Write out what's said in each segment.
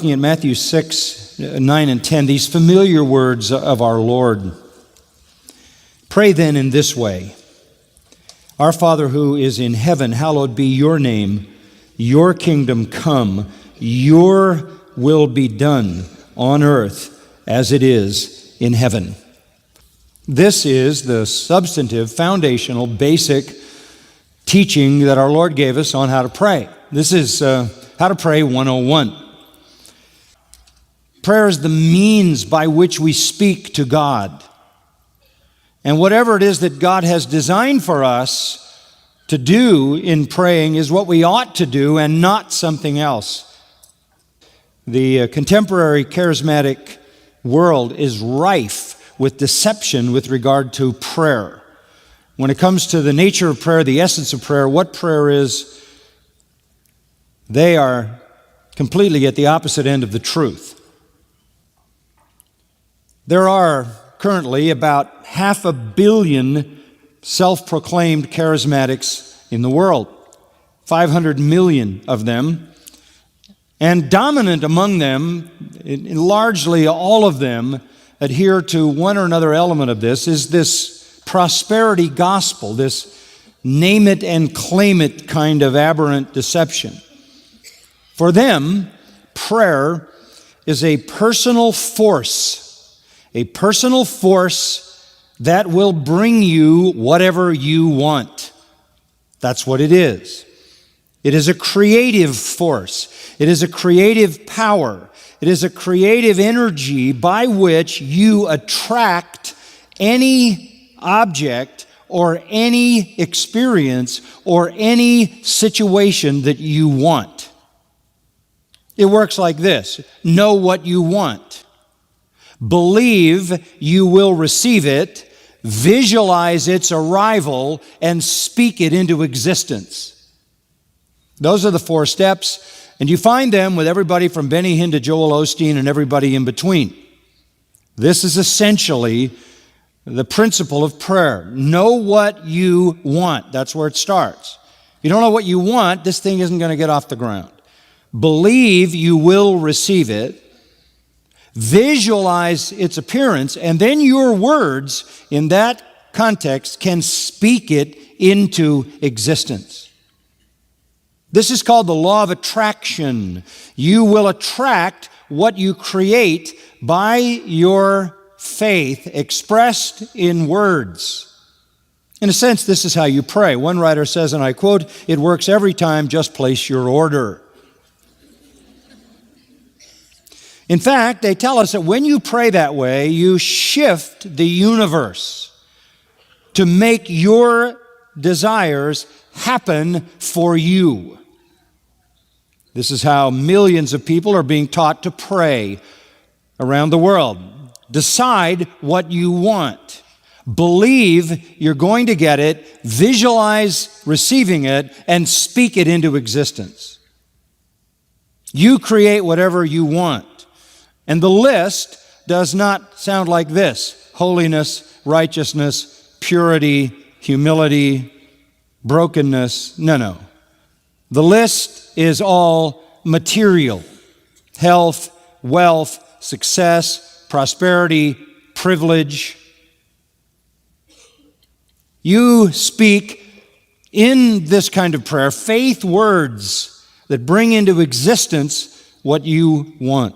looking at Matthew 6, 9, and 10, these familiar words of our Lord. Pray then in this way: Our Father who is in heaven, hallowed be your name. Your kingdom come. Your will be done on earth as it is in heaven. This is the substantive, foundational, basic teaching that our Lord gave us on how to pray. This is How to Pray 101. Prayer is the means by which we speak to God. And whatever it is that God has designed for us to do in praying is what we ought to do and not something else. The contemporary charismatic world is rife with deception with regard to prayer. When it comes to the nature of prayer, the essence of prayer, what prayer is, they are completely at the opposite end of the truth. There are currently about 500 million self-proclaimed charismatics in the world, 500 million of them. And dominant among them, largely all of them adhere to one or another element of this, is this prosperity gospel, this name it and claim it kind of aberrant deception. For them, prayer is a personal force that will bring you whatever you want. That's what it is. It is a creative force. It is a creative power. It is a creative energy by which you attract any object or any experience or any situation that you want. It works like this: know what you want. Believe you will receive it, visualize its arrival, and speak it into existence. Those are the 4 steps, and you find them with everybody from Benny Hinn to Joel Osteen and everybody in between. This is essentially the principle of prayer. Know what you want. That's where it starts. If you don't know what you want, this thing isn't going to get off the ground. Believe you will receive it. Visualize its appearance, and then your words in that context can speak it into existence. This is called the law of attraction. You will attract what you create by your faith expressed in words. In a sense, this is how you pray. One writer says, and I quote, "It works every time, just place your order." In fact, they tell us that when you pray that way, you shift the universe to make your desires happen for you. This is how millions of people are being taught to pray around the world. Decide what you want. Believe you're going to get it, visualize receiving it, and speak it into existence. You create whatever you want. And the list does not sound like this: holiness, righteousness, purity, humility, brokenness. No. The list is all material: health, wealth, success, prosperity, privilege. You speak in this kind of prayer faith words that bring into existence what you want.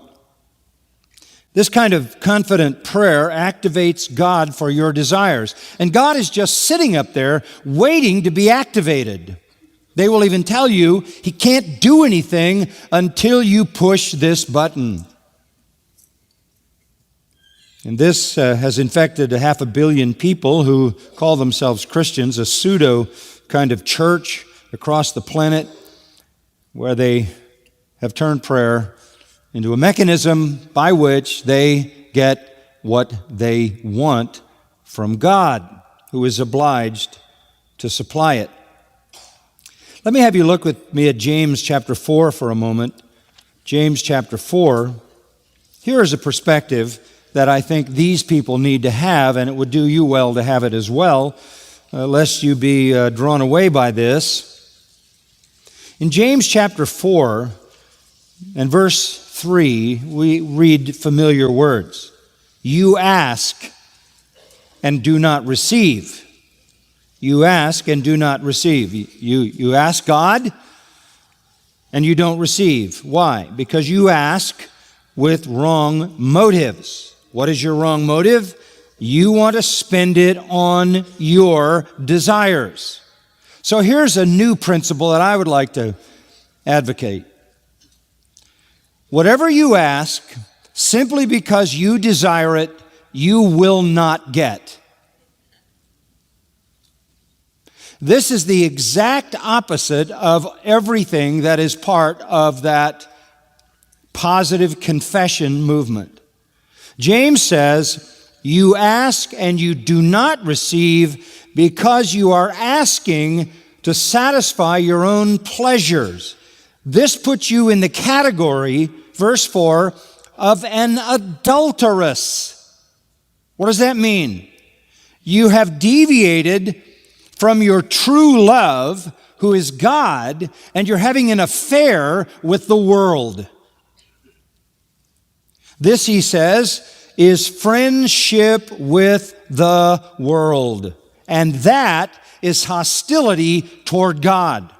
This kind of confident prayer activates God for your desires. And God is just sitting up there waiting to be activated. They will even tell you He can't do anything until you push this button. And this has infected 500 million people who call themselves Christians, a pseudo kind of church across the planet where they have turned prayer into a mechanism by which they get what they want from God, who is obliged to supply it. Let me have you look with me at James chapter 4 for a moment. James chapter 4. Here is a perspective that I think these people need to have, and it would do you well to have it as well, lest you be drawn away by this. In James chapter 4 and verse 3, we read familiar words. You ask and do not receive. You ask and do not receive. You ask God and you don't receive. Why? Because you ask with wrong motives. What is your wrong motive? You want to spend it on your desires. So here's a new principle that I would like to advocate. Whatever you ask, simply because you desire it, you will not get. This is the exact opposite of everything that is part of that positive confession movement. James says, you ask and you do not receive because you are asking to satisfy your own pleasures. This puts you in the category, verse 4, of an adulterous. What does that mean? You have deviated from your true love, who is God, and you're having an affair with the world. This, he says, is friendship with the world. And that is hostility toward God.